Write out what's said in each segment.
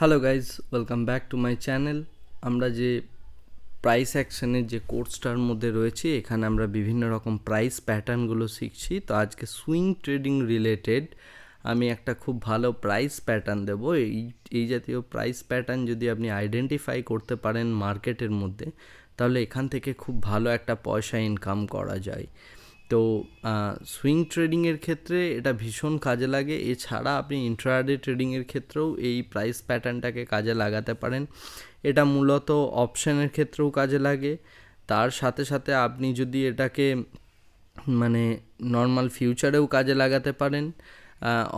Hello guys, welcome back to my channel. আমরা যে price অ্যাকশনের যে কোর্সটার মধ্যে রয়েছি, এখানে আমরা বিভিন্ন রকম প্রাইস প্যাটার্নগুলো শিখছি। তো আজকে সুইং ট্রেডিং রিলেটেড আমি একটা খুব ভালো প্রাইস প্যাটার্ন দেবো। এই জাতীয় প্রাইস প্যাটার্ন যদি আপনি আইডেন্টিফাই করতে পারেন মার্কেটের মধ্যে, তাহলে এখান থেকে খুব ভালো একটা পয়সা ইনকাম করা যায়। তো সুইং ট্রেডিংয়ের ক্ষেত্রে এটা ভীষণ কাজে লাগে। এছাড়া আপনি ইন্ট্রাডে ট্রেডিংয়ের ক্ষেত্রেও এই প্রাইস প্যাটার্নটাকে কাজে লাগাতে পারেন। এটা মূলত অপশানের ক্ষেত্রেও কাজে লাগে। তার সাথে সাথে আপনি যদি এটাকে মানে নর্মাল ফিউচারেও কাজে লাগাতে পারেন,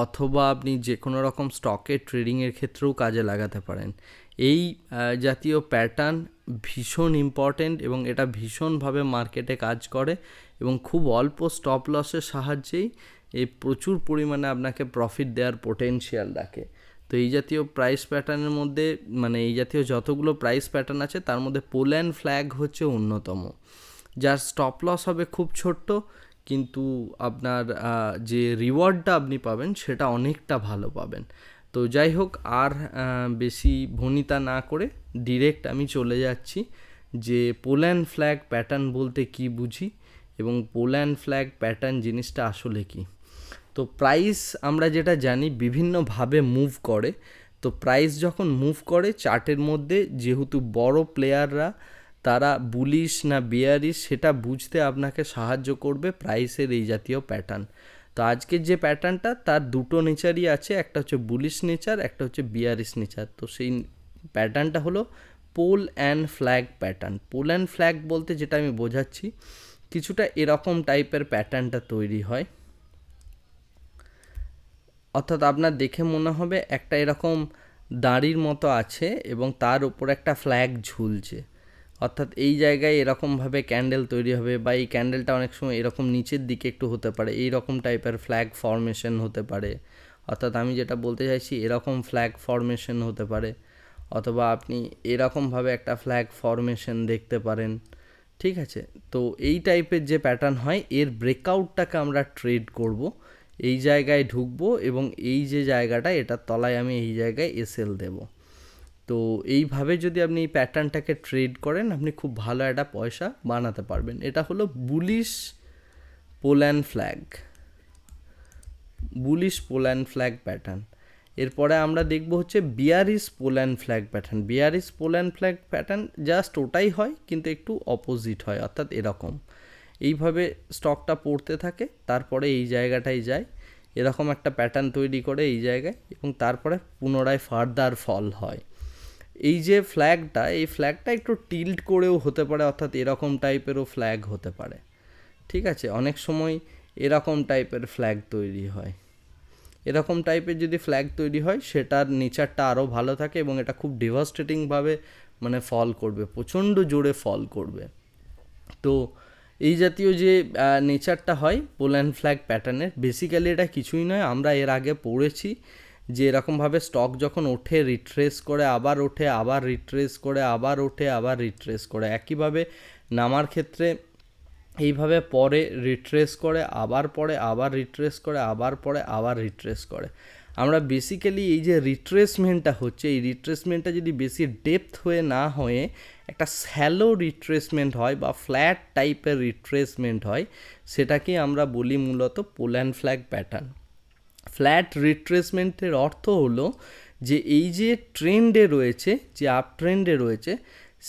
অথবা আপনি যে কোনো রকম স্টকের ট্রেডিংয়ের ক্ষেত্রেও কাজে লাগাতে পারেন। এই জাতীয় প্যাটার্ন ভীষণ ইম্পর্ট্যান্ট এবং এটা ভীষণভাবে মার্কেটে কাজ করে এবং খুব অল্প স্টপ লসের সাহায্যেই এই প্রচুর পরিমাণে আপনাকে প্রফিট দেওয়ার পোটেনশিয়াল রাখে। তো এই জাতীয় প্রাইস প্যাটার্নের মধ্যে এই জাতীয় যতগুলো প্রাইস প্যাটার্ন আছে তার মধ্যে পোল অ্যান্ড ফ্ল্যাগ হচ্ছে অন্যতম, যার স্টপ লস হবে খুব ছোট্ট, কিন্তু আপনার যে রিওয়ার্ডটা আপনি পাবেন সেটা অনেকটা ভালো পাবেন। তো যাই হোক, আর বেশি ভনিতা না করে ডিরেক্ট আমি চলে যাচ্ছি যে পোল অ্যান্ড ফ্ল্যাগ প্যাটার্ন বলতে কি বুঝি এবং পোল অ্যান্ড ফ্ল্যাগ প্যাটার্ন জিনিসটা আসলে কি। তো প্রাইস আমরা যেটা জানি বিভিন্নভাবে মুভ করে। তো প্রাইস যখন মুভ করে চার্টের মধ্যে, যেহেতু বড় প্লেয়াররা তারা বুলিশ না বিয়ারিশ সেটা বুঝতে আপনাকে সাহায্য করবে প্রাইসের এই জাতীয় প্যাটার্ন। তো আজকের যে প্যাটার্নটা তার দুটো নেচারই আছে, একটা হচ্ছে বুলিশ নেচার, একটা হচ্ছে বিয়ারিশ নেচার। তো সেই প্যাটার্নটা হলো pole and flag pattern. Pole and flag বলতে যেটা আমি বোঝাচ্ছি, কিছুটা এরকম টাইপের প্যাটার্নটা তৈরি হয়। অর্থাৎ আপনার দেখে মনে হবে একটা এরকম দাঁড়ির মতো আছে এবং তার উপর একটা ফ্ল্যাগ ঝুলছে। অর্থাৎ এই জায়গায় এরকমভাবে ক্যান্ডেল তৈরি হবে, বা এই ক্যান্ডেলটা অনেক সময় এরকম নিচের দিকে একটু হতে পারে, এই রকম টাইপের ফ্ল্যাগ ফর্মেশন হতে পারে। অর্থাৎ আমি যেটা বলতে চাইছি, এরকম ফ্ল্যাগ ফর্মেশন হতে পারে, অথবা আপনি এরকমভাবে একটা ফ্ল্যাগ ফর্মেশন দেখতে পারেন। ঠিক আছে, তো এই টাইপের যে প্যাটার্ন হয় এর ব্রেকআউটটাকে আমরা ট্রেড করব। এই জায়গায় ঢুকবো এবং এই যে জায়গাটা এটার তলায় আমি এই জায়গায় এসএল দেব। তো এইভাবে যদি আপনি এই প্যাটার্নটাকে ট্রেড করেন, আপনি খুব ভালো একটা পয়সা বানাতে পারবেন। এটা হলো bullish pole and flag, bullish pole and flag pattern. এরপরে আমরা দেখব হচ্ছে bearish pole and flag pattern. Bearish pole and flag pattern just ওটাই হয়, কিন্তু একটু অপোজিট হয়। অর্থাৎ এরকম এইভাবে স্টকটা পড়তে থাকে, তারপরে এই জায়গাটায় যায়, এরকম একটা প্যাটার্ন তৈরি করে এই জায়গায়, এবং তারপরে পুনরায় ফার্দার ফল হয়। এই যে ফ্ল্যাগটা, এই ফ্ল্যাগটা একটু টিল্ট করেও হতে পারে, অর্থাৎ এরকম টাইপেরও ফ্ল্যাগ হতে পারে। ঠিক আছে, অনেক সময় এরকম টাইপের ফ্ল্যাগ তৈরি হয়। এরকম টাইপের যদি ফ্ল্যাগ তৈরি হয়, সেটার নেচারটা আরও ভালো থাকে এবং এটা খুব ডিভাস্টেটিংভাবে ফল করবে, প্রচণ্ড জোরে ফল করবে। তো এই জাতীয় যে নেচারটা হয় পোল অ্যান্ড ফ্ল্যাগ প্যাটার্নের, বেসিক্যালি এটা কিছুই নয়, আমরা এর আগে পড়েছি যে এরকমভাবে স্টক যখন ওঠে, রিট্রেস করে, আবার ওঠে, আবার রিট্রেস করে, আবার ওঠে, আবার রিট্রেস করে, একইভাবে নামার ক্ষেত্রে এইভাবে পরে রিট্রেস করে, আবার পরে আবার রিট্রেস করে, আবার পরে আবার রিট্রেস করে। আমরা বেসিক্যালি এই যে রিট্রেসমেন্টটা হচ্ছে, এই রিট্রেসমেন্টটা যদি বেশি ডেপথ হয়ে না হয়ে একটা স্যালো রিট্রেসমেন্ট হয় বা ফ্ল্যাট টাইপের রিট্রেসমেন্ট হয়, সেটাকে আমরা বলি মূলত pole and flag pattern. Flat রিট্রেসমেন্টের অর্থ হলো যে এই যে ট্রেন্ডে রয়েছে, যে আপ ট্রেন্ডে রয়েছে,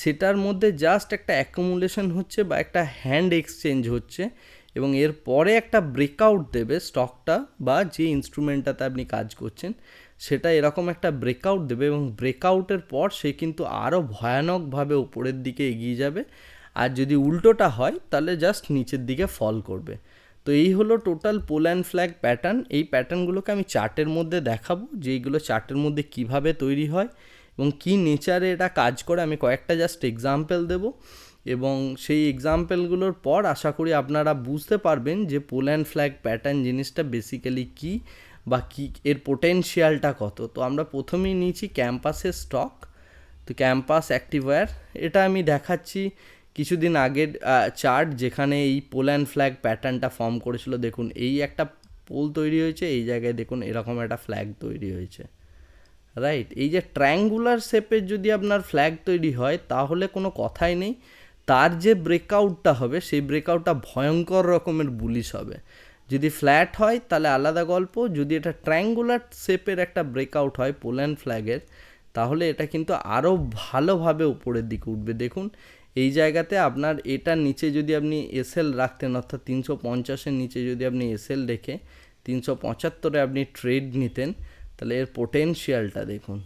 সেটার মধ্যে জাস্ট একটা অ্যাকুমুলেশন হচ্ছে বা একটা হ্যান্ড এক্সচেঞ্জ হচ্ছে, এবং এর পরে একটা ব্রেকআউট দেবে স্টকটা, বা যে ইনস্ট্রুমেন্টটাতে আপনি কাজ করছেন সেটা এরকম একটা ব্রেকআউট দেবে, এবং ব্রেকআউটের পর সে কিন্তু আরও ভয়ানকভাবে উপরের দিকে এগিয়ে যাবে। আর যদি উল্টোটা হয় তাহলে জাস্ট নিচের দিকে ফল করবে। তো এই হলো total pole and flag pattern. এই প্যাটার্নগুলোকে আমি চার্টের মধ্যে দেখাবো, যে এইগুলো চার্টের মধ্যে কিভাবে তৈরি হয় এবং কী নেচারে এটা কাজ করে। আমি কয়েকটা জাস্ট এক্সাম্পল দেব, এবং সেই এক্সাম্পলগুলোর পর আশা করি আপনারা বুঝতে পারবেন যে পোল অ্যান্ড ফ্ল্যাগ প্যাটার্ন জিনিসটা বেসিক্যালি কী, বা কী এর পোটেনশিয়ালটা কত। তো আমরা প্রথমেই নিয়েছি ক্যাম্পাসের স্টক। তো ক্যাম্পাস অ্যাক্টিভওয়্যার, এটা আমি দেখাচ্ছি কিছুদিন আগের চার্ট, যেখানে এই পোল অ্যান্ড ফ্ল্যাগ প্যাটার্নটা ফর্ম করেছিল। দেখুন এই একটা পোল তৈরি হয়েছে, এই জায়গায় দেখুন এরকম একটা ফ্ল্যাগ তৈরি হয়েছে, রাইট? এই যে ট্রায়াঙ্গুলার শেপের যদি আপনার ফ্ল্যাগ তৈরি হয় তাহলে কোনো কথাই নেই, তার যে ব্রেকআউটটা হবে সেই ব্রেকআউটটা ভয়ঙ্কর রকমের বুলিশ হবে। যদি ফ্ল্যাট হয় তাহলে আলাদা গল্প, যদি এটা ট্রায়াঙ্গুলার শেপের একটা ব্রেকআউট হয় পোল্যান্ড ফ্ল্যাগের, তাহলে এটা কিন্তু আরও ভালোভাবে উপরের দিকে উঠবে। দেখুন এই জায়গাতে আপনার এটার নিচে যদি আপনি এসএল রাখতেন, অর্থাৎ 350-এর নিচে যদি আপনি এসএল রেখে 375-এ আপনি ট্রেড নিতেন, তাহলে এর পোটেনশিয়ালটা দেখুন।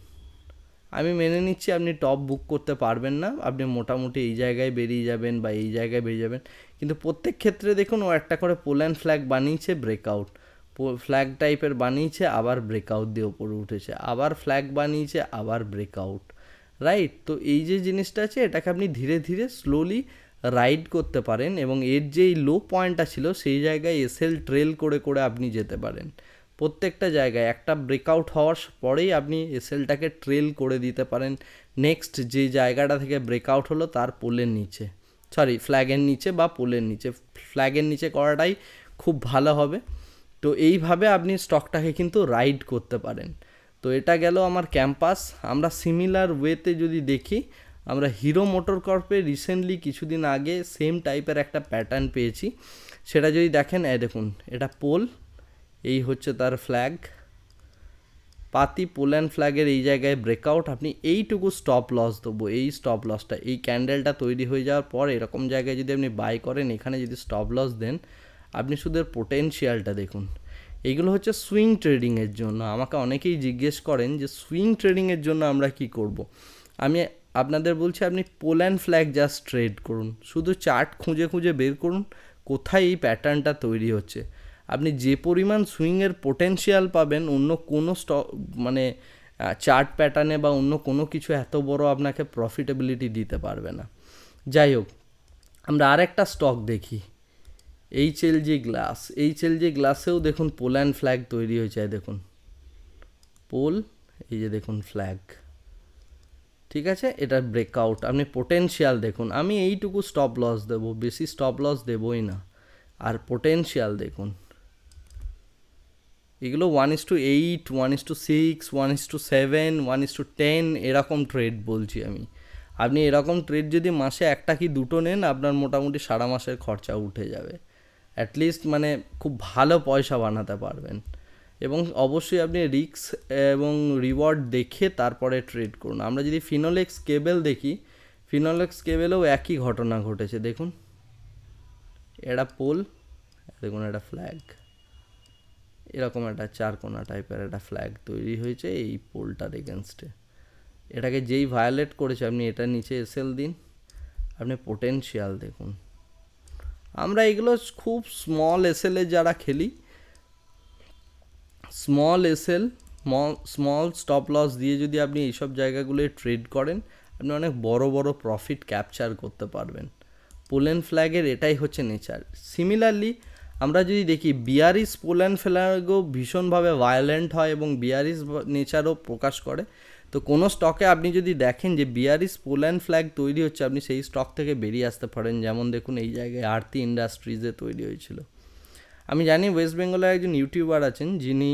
আমি মেনে নিচ্ছি আপনি টপ বুক করতে পারবেন না, আপনি মোটামুটি এই জায়গায় বেরিয়ে যাবেন বা এই জায়গায় বেরিয়ে যাবেন, কিন্তু প্রত্যেক ক্ষেত্রে দেখুন ও একটা করে পোল্যান্ড ফ্ল্যাগ বানিয়েছে, ব্রেকআউট ফ্ল্যাগ টাইপের বানিয়েছে, আবার ব্রেকআউট দিয়ে ওপরে উঠেছে, আবার ফ্ল্যাগ বানিয়েছে, আবার ব্রেকআউট। রাইট? তো এই যে জিনিসটা আছে এটাকে আপনি ধীরে ধীরে স্লোলি রাইড করতে পারেন, এবং এর যেই লো পয়েন্টটা ছিল সেই জায়গায় এসএল ট্রেল করে করে আপনি যেতে পারেন। প্রত্যেকটা জায়গায় একটা ব্রেকআউট হওয়ার পরেই আপনি এসএলটাকে ট্রেল করে দিতে পারেন নেক্সট যে জায়গাটা থেকে ব্রেকআউট হলো তার পোলের নিচে, সরি ফ্ল্যাগের নিচে বা পোলের নিচে, ফ্ল্যাগের নিচে করাটাই খুব ভালো হবে। তো এইভাবে আপনি স্টকটাকে কিন্তু রাইড করতে পারেন। তো এটা গেল আমার ক্যাম্পাস। আমরা সিমিলার ওয়েতে যদি দেখি, আমরা হিরো মোটর কর্পে রিসেন্টলি কিছুদিন আগে সেম টাইপের একটা প্যাটার্ন পেয়েছি। সেটা যদি দেখেন, দেখুন এটা পোল, এই হচ্ছে তার ফ্ল্যাগ, পাতি পোল্যান্ড ফ্ল্যাগের এই জায়গায় ব্রেকআউট, আপনি এইটুকু স্টপ লস দেবো, এই স্টপ লসটা এই ক্যান্ডেলটা তৈরি হয়ে যাওয়ার পর এরকম জায়গায় যদি আপনি বাই করেন, এখানে যদি স্টপ লস দেন, আপনি শুধু এর পোটেনশিয়ালটা দেখুন। এইগুলো হচ্ছে সুইং ট্রেডিংয়ের জন্য। আমাকে অনেকেই জিজ্ঞেস করেন যে সুইং ট্রেডিংয়ের জন্য আমরা কি করব। আমি আপনাদের বলছি আপনি পোল্যান্ড ফ্ল্যাগ জাস্ট ট্রেড করুন, শুধু চার্ট খুঁজে খুঁজে বের করুন কোথায় এই প্যাটার্নটা তৈরি হচ্ছে। আপনি যে পরিমাণ সুইংয়ের পোটেনশিয়াল পাবেন অন্য কোনো স্টক মানে চার্ট প্যাটার্নে বা অন্য কোনো কিছু এত বড় আপনাকে প্রফিটেবিলিটি দিতে পারবে না। যাই হোক, আমরা আরেকটা স্টক দেখি, এইচএলজি গ্লাস। এইচএলজি গ্লাসেও দেখুন পোল্যান্ড ফ্ল্যাগ তৈরি হয়েছে, দেখুন পোল, এই যে দেখুন ফ্ল্যাগ, ঠিক আছে, এটার ব্রেকআউট আপনি পোটেনশিয়াল দেখুন। আমি এইটুকু স্টপ লস দেবো, বেশি স্টপ লস দেবই না। আর পোটেনশিয়াল দেখুন, এগুলো 1:8, 1:6, 1:7, 1:10 এরকম ট্রেড বলছি আমি। আপনি এরকম ট্রেড যদি মাসে একটা কি দুটো নেন, আপনার মোটামুটি সারা মাসের খরচা উঠে যাবে, অ্যাটলিস্ট মানে খুব ভালো পয়সা বানাতে পারবেন। এবং অবশ্যই আপনি রিস্ক এবং রিওয়ার্ড দেখে তারপরে ট্রেড করুন। আমরা যদি ফিনোলেক্স কেবল দেখি, ফিনোলেক্স কেবলেও একই ঘটনা ঘটেছে। দেখুন এটা পোল, দেখুন এটা ফ্ল্যাগ, এরকম একটা চারকোনা টাইপের একটা ফ্ল্যাগ তৈরি হয়েছে এই পোলটার এগেনস্টে। এটাকে যেই ভায়োলেট করেছে আপনি এটার নিচে এসএল দিন, আপনি পোটেনশিয়াল দেখুন। আমরা এগুলো খুব স্মল এসএলে যারা খেলি, small SL, small stop loss দিয়ে যদি আপনি এইসব জায়গাগুলোয় ট্রেড করেন, আপনি অনেক বড় বড় প্রফিট ক্যাপচার করতে পারবেন। পোল্যান্ড ফ্ল্যাগের এটাই হচ্ছে নেচার। সিমিলারলি আমরা যদি দেখি বিয়ারিশ পোল্যান্ড ফ্ল্যাগও ভীষণভাবে ভায়োলেন্ট হয় এবং বিয়ারিশ নেচারও প্রকাশ করে। তো কোনো স্টকে আপনি যদি দেখেন যে বিয়ারিশ পোল্যান্ড ফ্ল্যাগ তৈরি হচ্ছে, আপনি সেই স্টক থেকে বেরিয়ে আসতে পারেন। যেমন দেখুন এই জায়গায় আরতি ইন্ডাস্ট্রিজে তৈরি হয়েছিল। আমি জানি ওয়েস্ট বেঙ্গলের একজন ইউটিউবার আছেন যিনি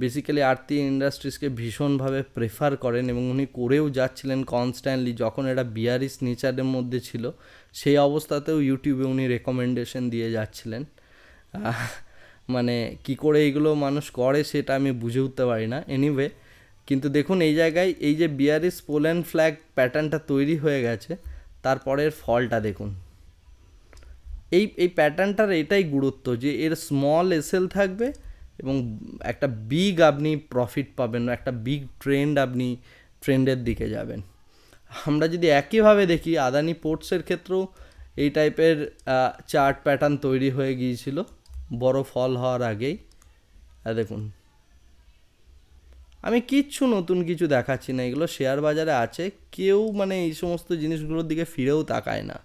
বেসিক্যালি আরতি ইন্ডাস্ট্রিজকে ভীষণভাবে প্রেফার করেন এবং উনি করেও যাচ্ছিলেন কনস্ট্যান্টলি। যখন এটা বিয়ারিশ নেচারের মধ্যে ছিল সেই অবস্থাতেও ইউটিউবে উনি রেকমেন্ডেশন দিয়ে যাচ্ছিলেন। মানে কি করে এইগুলো মানুষ করে সেটা আমি বুঝে উঠতে পারি না। এনিওয়ে, কিন্তু দেখুন এই জায়গায় এই যে বিয়ারিশ পোল্যান্ড ফ্ল্যাগ প্যাটার্নটা তৈরি হয়ে গেছে, তারপরের ফলটা দেখুন। এই প্যাটার্নটার এটাই গুরুত্ব যে এর স্মল এসএল থাকবে এবং একটা বিগ আপনি প্রফিট পাবেন, একটা বিগ আপনি ট্রেন্ডের দিকে যাবেন। আমরা যদি একইভাবে দেখি আদানি পোর্টসের ক্ষেত্রেও এই টাইপের চার্ট প্যাটার্ন তৈরি হয়ে গিয়েছিল বড় ফল হওয়ার আগেই। দেখুন আমি কিচ্ছু নতুন কিছু দেখাচ্ছি না, এগুলো শেয়ার বাজারে আছে, কেউ মানে এই সমস্ত জিনিসগুলোর দিকে ফিরেও তাকায় না।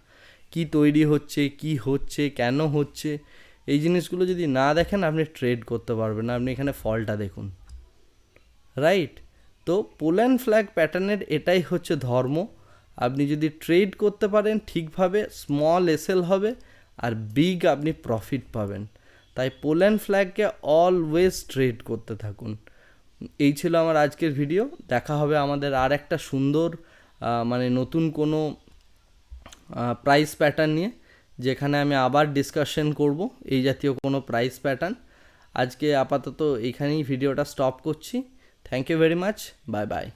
কি তৈরি হচ্ছে, কি হচ্ছে, কেন হচ্ছে, এই জিনিসগুলো যদি না দেখেন আপনি ট্রেড করতে পারবেন না। আপনি এখানে ফলটা দেখুন, রাইট? তো পোল্যান্ড ফ্ল্যাগ প্যাটার্নের এটাই হচ্ছে ধর্ম। আপনি যদি ট্রেড করতে পারেন ঠিকভাবে, স্মল এসএল হবে আর বিগ আপনি প্রফিট পাবেন। তাই পোল্যান্ড ফ্ল্যাগকে অলওয়েজ ট্রেড করতে থাকুন। এই ছিল আমার আজকের ভিডিও। দেখা হবে আমাদের আর একটা সুন্দর মানে নতুন কোনো প্রাইস প্যাটার্ন নিয়ে, যেখানে আমি আবার ডিসকাশন করব এই জাতীয় কোনো প্রাইস প্যাটার্ন। আজকে আপাতত এইখানেই ভিডিওটা স্টপ করছি। Thank you very much, bye by.